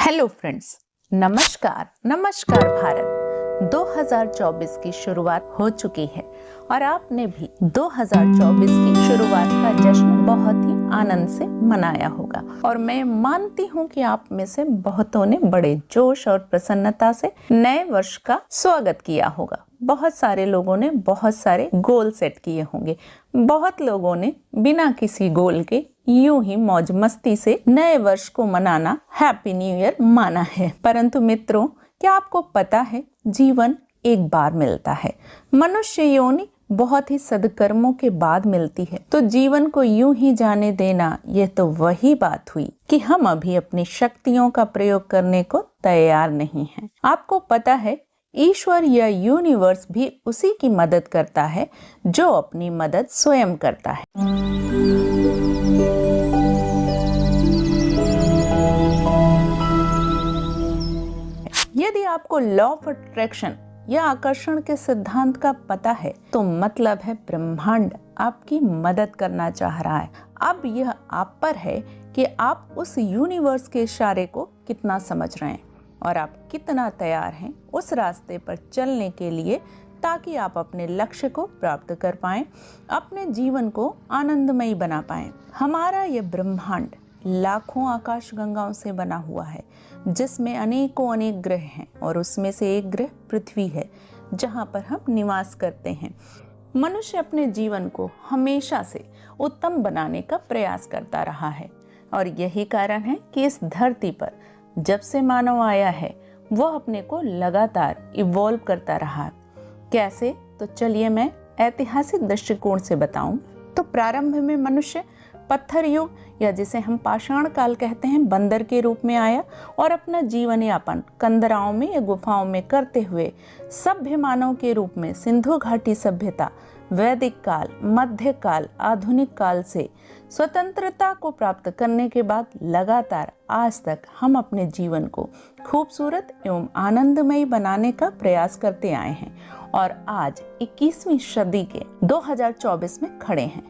Hello friends, नमस्कार नमस्कार भारत। 2024 की शुरुआत हो चुकी है और आपने भी 2024 की शुरुआत का जश्न बहुत ही आनंद से मनाया होगा और मैं मानती हूँ कि आप में से बहुतों ने बड़े जोश और प्रसन्नता से नए वर्ष का स्वागत किया होगा। बहुत सारे लोगों ने बहुत सारे गोल सेट किए होंगे, बहुत लोगों ने बिना किसी गोल के यूं ही मौज मस्ती से नए वर्ष को मनाना हैप्पी न्यू ईयर माना है। परंतु मित्रों, क्या आपको पता है जीवन एक बार मिलता है, मनुष्य योनि बहुत ही सद्कर्मों के बाद मिलती है। तो जीवन को यूं ही जाने देना, यह तो वही बात हुई कि हम अभी अपनी शक्तियों का प्रयोग करने को तैयार नहीं हैं। आपको पता है ईश्वर या यूनिवर्स भी उसी की मदद करता है जो अपनी मदद स्वयं करता है। यदि आपको लॉ ऑफ अट्रैक्शन या आकर्षण के सिद्धांत का पता है तो मतलब है ब्रह्मांड आपकी मदद करना चाह रहा है। अब यह आप पर है कि आप उस यूनिवर्स के इशारे को कितना समझ रहे हैं और आप कितना तैयार हैं उस रास्ते पर चलने के लिए, ताकि आप अपने लक्ष्य को प्राप्त कर पाएं, अपने जीवन को आनंदमयी बना पाएं। हमारा यह ब्रह्मांड लाखों आकाश गंगाओं से बना हुआ है, जिसमें अनेकों अनेक ग्रह हैं और उसमें से एक ग्रह पृथ्वी है, जहां पर हम निवास करते हैं। मनुष्य अपने जीवन को हमेशा से उत्तम बनाने का प्रयास करता रहा है और यही कारण है कि इस धरती पर जब से मानव आया है वह अपने को लगातार इवॉल्व करता रहा। कैसे? तो चलिए मैं ऐतिहासिक दृष्टिकोण से बताऊं तो प्रारंभ में मनुष्य पत्थर युग या जिसे हम पाषाण काल कहते हैं बंदर के रूप में आया और अपना जीवन यापन कंदराओं में या गुफाओं में करते हुए सभ्य मानव के रूप में सिंधु घाटी सभ्यता, वैदिक काल, मध्य काल, आधुनिक काल से स्वतंत्रता को प्राप्त करने के बाद लगातार आज तक हम अपने जीवन को खूबसूरत एवं आनंदमयी बनाने का प्रयास करते आए हैं और आज 21वीं सदी के 2024 में खड़े हैं,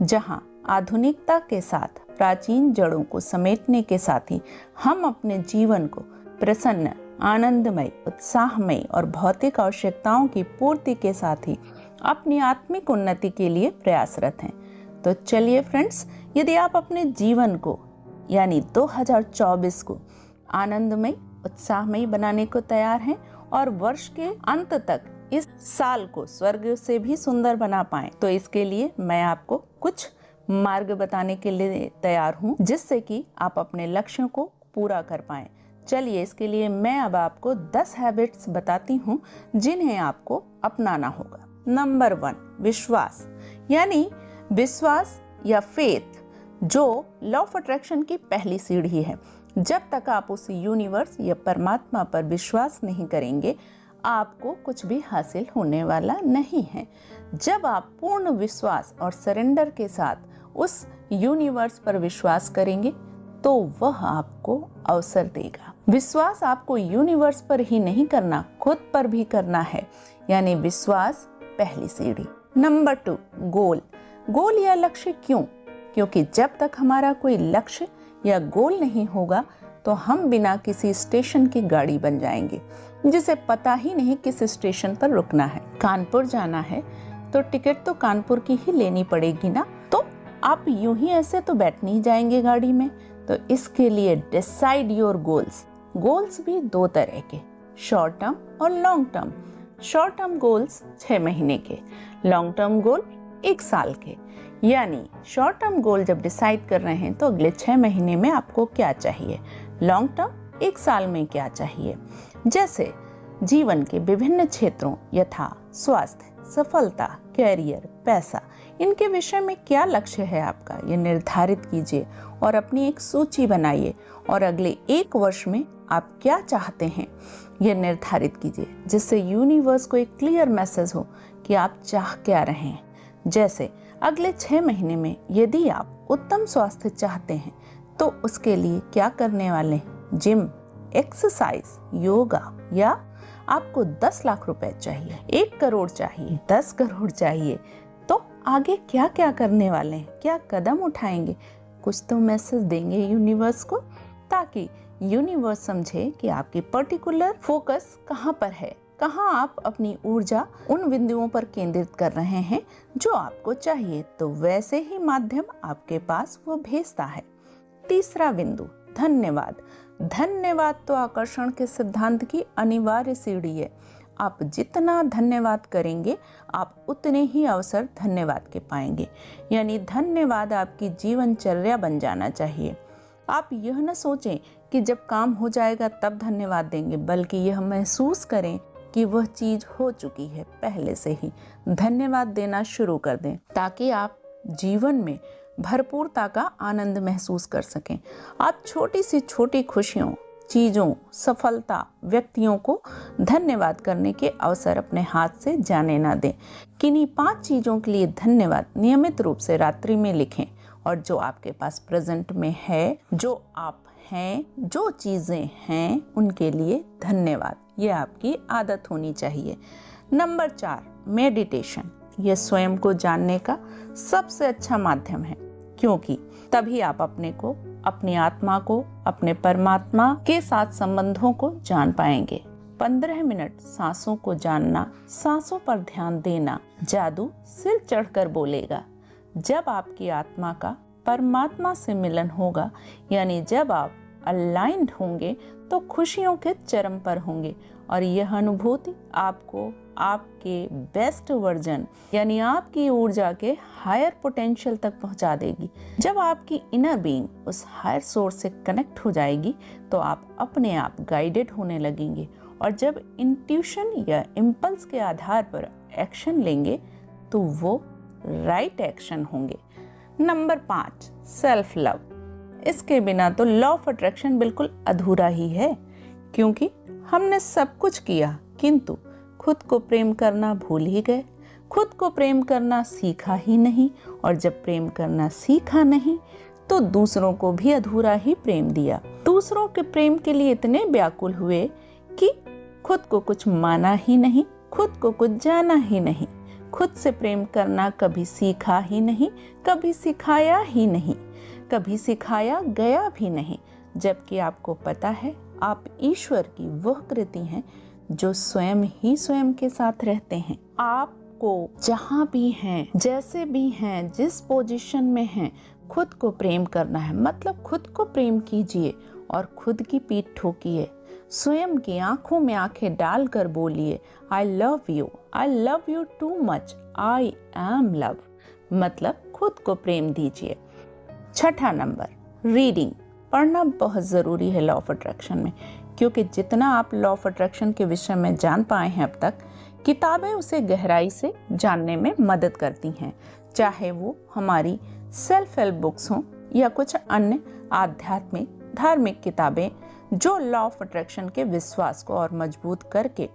जहां आधुनिकता के साथ प्राचीन जड़ों को समेटने के साथ ही हम अपने जीवन को प्रसन्न, आनंदमय, उत्साहमय और भौतिक आवश्यकताओं की पूर्ति के साथ ही अपनी आत्मिक उन्नति के लिए प्रयासरत हैं। तो चलिए फ्रेंड्स, यदि आप अपने जीवन को यानी 2024 को आनंदमय, उत्साहमय बनाने को तैयार हैं और वर्ष के अंत तक इस साल को स्वर्ग से भी सुंदर बना पाएं, तो इसके लिए मैं आपको कुछ मार्ग बताने के लिए तैयार हूँ, जिससे कि आप अपने लक्ष्यों को पूरा कर पाएं। चलिए इसके लिए मैं अब आपको 10 हैबिट्स बताती हूँ जिन्हें आपको अपनाना होगा। नंबर 1, विश्वास, यानी विश्वास या फेथ, जो लॉ ऑफ अट्रैक्शन की पहली सीढ़ी है। जब तक आप उस यूनिवर्स या परमात्मा पर विश्वास नहीं करेंगे, आपको कुछ भी हासिल होने वाला नहीं है। जब आप पूर्ण विश्वास और सरेंडर के साथ उस यूनिवर्स पर विश्वास करेंगे तो वह आपको अवसर देगा। विश्वास आपको यूनिवर्स पर ही नहीं करना, खुद पर भी करना है, यानी विश्वास पहली सीढ़ी। नंबर 2, गोल या लक्ष्य। क्यों? क्योंकि जब तक हमारा कोई लक्ष्य या गोल नहीं होगा तो हम बिना किसी स्टेशन की गाड़ी बन जाएंगे, जिसे पता ही नहीं किस स्टेशन पर रुकना है। कानपुर जाना है तो टिकट तो कानपुर की ही लेनी पड़ेगी ना, तो आप यूं ही ऐसे तो बैठ नहीं जाएंगे गाड़ी में। तो इसके लिए डिसाइड योर गोल्स भी 2 तरह के, शॉर्ट टर्म और long term. Short term goals 6 महीने के, लॉन्ग टर्म गोल 1 साल के। यानी शॉर्ट टर्म गोल जब डिसाइड कर रहे हैं तो अगले 6 महीने में आपको क्या चाहिए, लॉन्ग टर्म 1 साल में क्या चाहिए। जैसे जीवन के विभिन्न क्षेत्रों यथा स्वास्थ्य, सफलता, कैरियर, पैसा, इनके विषय में क्या लक्ष्य है आपका, ये निर्धारित कीजिए और अपनी एक सूची बनाइए और अगले 1 वर्ष में आप क्या चाहते हैं ये निर्धारित कीजिए, जिससे यूनिवर्स को एक क्लियर मैसेज हो कि आप चाह क्या रहे हैं। जैसे अगले 6 महीने में यदि आप उत्तम स्वास्थ्य चाहते हैं तो उसके लिए क्या करने वाले हैं, जिम, एक्सरसाइज, योगा, या आपको 10 लाख रुपए चाहिए, 1 करोड़ चाहिए, 10 करोड़ चाहिए, तो आगे क्या क्या करने वाले हैं, क्या कदम उठाएंगे, कुछ तो मैसेज देंगे यूनिवर्स को, ताकि यूनिवर्स समझे कि आपकी पर्टिकुलर फोकस कहाँ पर है, कहाँ आप अपनी ऊर्जा उन बिंदुओं पर केंद्रित कर रहे हैं जो आपको चाहिए, तो वैसे ही माध्यम आपके पास वो भेजता है। तीसरा बिंदु, धन्यवाद। धन्यवाद तो आकर्षण के सिद्धांत की अनिवार्य सीढ़ी है। आप जितना धन्यवाद करेंगे, आप उतने ही अवसर धन्यवाद के पाएंगे। यानी धन्यवाद आपकी जीवनचर्या बन जाना चाहिए। आप यह न सोचें कि जब काम हो जाएगा तब धन्यवाद देंगे, बल्कि यह महसूस करें कि वह चीज हो चुकी है, पहले से ही धन्यवाद देना शुरू कर दें, ताकि आप जीवन में भरपूरता का आनंद महसूस कर सकें। आप छोटी से छोटी खुशियों, चीजों, सफलता, व्यक्तियों को धन्यवाद करने के अवसर अपने हाथ से जाने ना दें। किन्हीं 5 चीजों के लिए धन्यवाद नियमित रूप से रात्रि में लिखें, और जो आपके पास प्रेजेंट में है, जो आप हैं, जो चीजें हैं, उनके लिए धन्यवाद। ये आपकी आदत होनी चाहिए। Number 4, meditation. यह स्वयं को जानने का सबसे अच्छा माध्यम है, क्योंकि तभी आप अपने को, अपनी आत्मा को, अपने परमात्मा के साथ संबंधों को जान पाएंगे। 15 मिनट सांसों को जानना, सांसों पर ध्यान देना, जादू सिर चढ़कर बोलेगा। जब आपकी आत्मा का परमात्मा से मिलन होगा, यानी जब आप अलाइंड होंगे, तो खुशियों के चरम पर होंगे, और यह अनुभूति आपको आपके बेस्ट वर्जन यानी आपकी ऊर्जा के हायर पोटेंशियल तक पहुंचा देगी। जब आपकी इनर बीइंग उस हायर सोर्स से कनेक्ट हो जाएगी, तो आप अपने आप गाइडेड होने लगेंगे, और जब इंट्यूशन या इम्पल्स के आधार पर एक्शन लेंगे, तो वो राइट एक्शन होंगे। Number 5, self love. इसके बिना तो लॉ ऑफ अट्रैक्शन बिल्कुल अधूरा ही है, क्योंकि हमने सब कुछ किया, किंतु खुद को प्रेम करना भूल ही गए। खुद को प्रेम करना सीखा ही नहीं, और जब प्रेम करना सीखा नहीं, तो दूसरों को भी अधूरा ही प्रेम दिया। दूसरों के प्रेम के लिए इतने व्याकुल हुए कि खुद को कुछ माना ही नहीं, खुद को कुछ जाना ही नहीं, खुद से प्रेम करना कभी सीखा ही नहीं, कभी सिखाया ही नहीं, कभी सिखाया गया भी नहीं। जबकि आपको पता है, आप ईश्वर की वह कृति हैं जो स्वयं ही स्वयं के साथ रहते हैं। आपको जहाँ भी हैं, जैसे भी हैं, जिस पोजीशन में हैं, खुद को प्रेम करना है। मतलब खुद को प्रेम कीजिए और खुद की पीठ ठोकिए। स्वयं की आंखों में आंखें डालकर बोलिए, I love you too much, I am love. मतलब खुद को प्रेम दीजिए। 6ठा नंबर, रीडिंग। पढ़ना बहुत ज़रूरी है लॉ ऑफ अट्रैक्शन में, क्योंकि जितना आप लॉ ऑफ अट्रैक्शन के विषय में जान पाए हैं अब तक, किताबें उसे गहराई से जानने में मदद करती हैं। चाहे वो हमारी सेल्फ हेल्प बुक्स हों या कुछ अन्य आध्यात्मिक, धार्मिक किताबें, जो लॉ ऑफ अट्रैक्शन के विश्वास को और मजबूत करके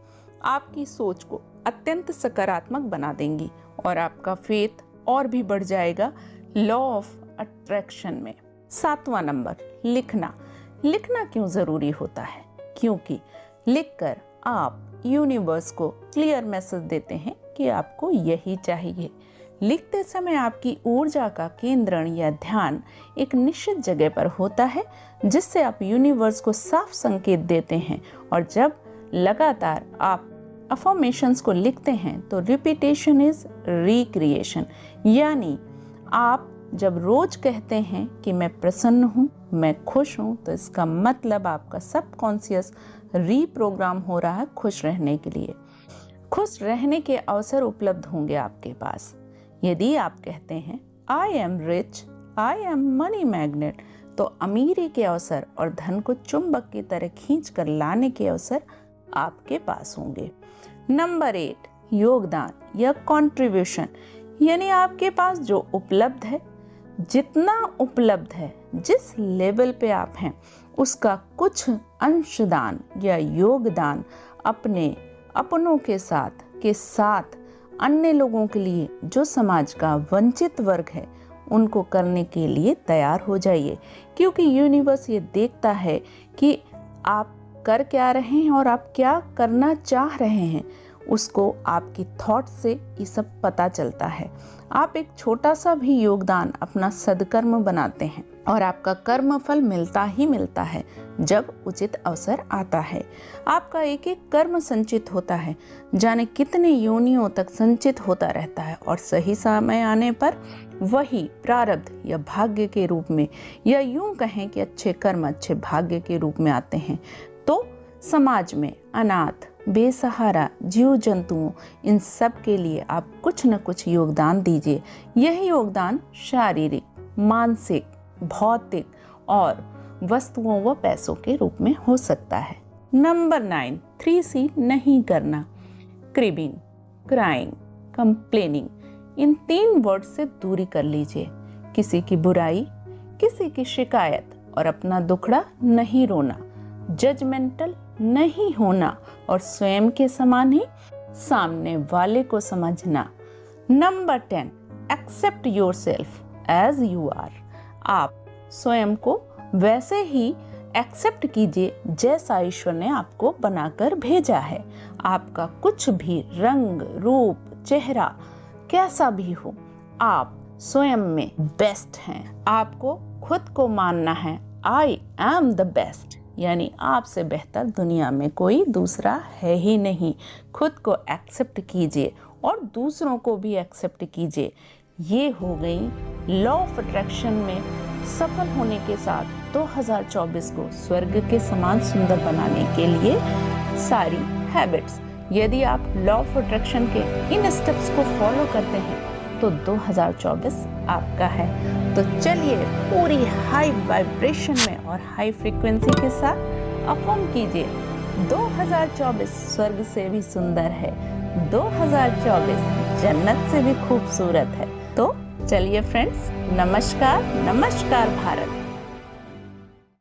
आपकी सोच को अत्यंत सकारात्मक बना देंगी, और आपका फेथ और भी बढ़ जाएगा लॉ ऑफ अट्रैक्शन में। 7वां नंबर, लिखना। लिखना क्यों जरूरी होता है? क्योंकि लिखकर आप यूनिवर्स को क्लियर मैसेज देते हैं कि आपको यही चाहिए। लिखते समय आपकी ऊर्जा का केंद्रण या ध्यान एक निश्चित जगह पर होता है, जिससे आप यूनिवर्स को साफ संकेत देते हैं। और जब लगातार आप अफर्मेशंस को लिखते हैं, तो रिपीटेशन इज रिक्रिएशन। यानी आप जब रोज कहते हैं कि मैं प्रसन्न हूँ, मैं खुश हूँ, तो इसका मतलब आपका सबकॉन्शियस रीप्रोग्राम हो रहा है खुश रहने के लिए। खुश रहने के अवसर उपलब्ध होंगे आपके पास। यदि आप कहते हैं I am rich, I am money magnet, तो अमीरी के अवसर और धन को चुंबक की तरह खींच कर लाने के अवसर आपके पास होंगे। नंबर 8, योगदान या कंट्रीब्यूशन। यानी आपके पास जो उपलब्ध है, जितना उपलब्ध है, जिस लेवल पे आप हैं, उसका कुछ अंशदान या योगदान अपनों के साथ अन्य लोगों के लिए, जो समाज का वंचित वर्ग है, उनको करने के लिए तैयार हो जाइए। क्योंकि यूनिवर्स ये देखता है कि आप कर क्या रहे हैं और आप क्या करना चाह रहे हैं। उसको आपकी थॉट से ये सब पता चलता है। आप एक छोटा सा भी योगदान अपना सदकर्म बनाते हैं और आपका कर्म फल मिलता ही मिलता है जब उचित अवसर आता है। आपका एक एक कर्म संचित होता है, जाने कितने योनियों तक संचित होता रहता है और सही समय आने पर वही प्रारब्ध या भाग्य के रूप में, या यूं कहें कि अच्छे कर्म अच्छे भाग्य के रूप में आते हैं। तो समाज में अनाथ, बेसहारा जीव जंतुओं, इन सब के लिए आप कुछ न कुछ योगदान दीजिए। यह योगदान शारीरिक, मानसिक, भौतिक और वस्तुओं व पैसों के रूप में हो सकता है। नंबर 9, 3C नहीं करना। क्रिबिंग, क्राइंग, कंप्लेनिंग, इन 3 वर्ड से दूरी कर लीजिए। किसी की बुराई, किसी की शिकायत और अपना दुखड़ा नहीं रोना, जजमेंटल नहीं होना और स्वयं के समान ही सामने वाले को समझना। Number 10, accept yourself as you are. आप स्वयं को वैसे ही एक्सेप्ट कीजिए जैसा ईश्वर ने आपको बनाकर भेजा है। आपका कुछ भी रंग, रूप, चेहरा कैसा भी हो, आप स्वयं में बेस्ट हैं। आपको खुद को मानना है, आई एम द बेस्ट, यानी आपसे बेहतर दुनिया में कोई दूसरा है ही नहीं। खुद को एक्सेप्ट कीजिए और दूसरों को भी एक्सेप्ट कीजिए। ये हो गई लॉ ऑफ अट्रैक्शन में सफल होने के साथ 2024 को स्वर्ग के समान सुंदर बनाने के लिए सारी हैबिट्स। यदि आप लॉ ऑफ अट्रैक्शन के इन स्टेप्स को फॉलो करते हैं तो 2024 आपका है। तो चलिए पूरी हाई वाइब्रेशन में और हाई फ्रीक्वेंसी के साथ अफर्म कीजिए, 2024 स्वर्ग से भी सुंदर है, 2024 जन्नत से भी खूबसूरत है। तो चलिए फ्रेंड्स, नमस्कार, नमस्कार भारत।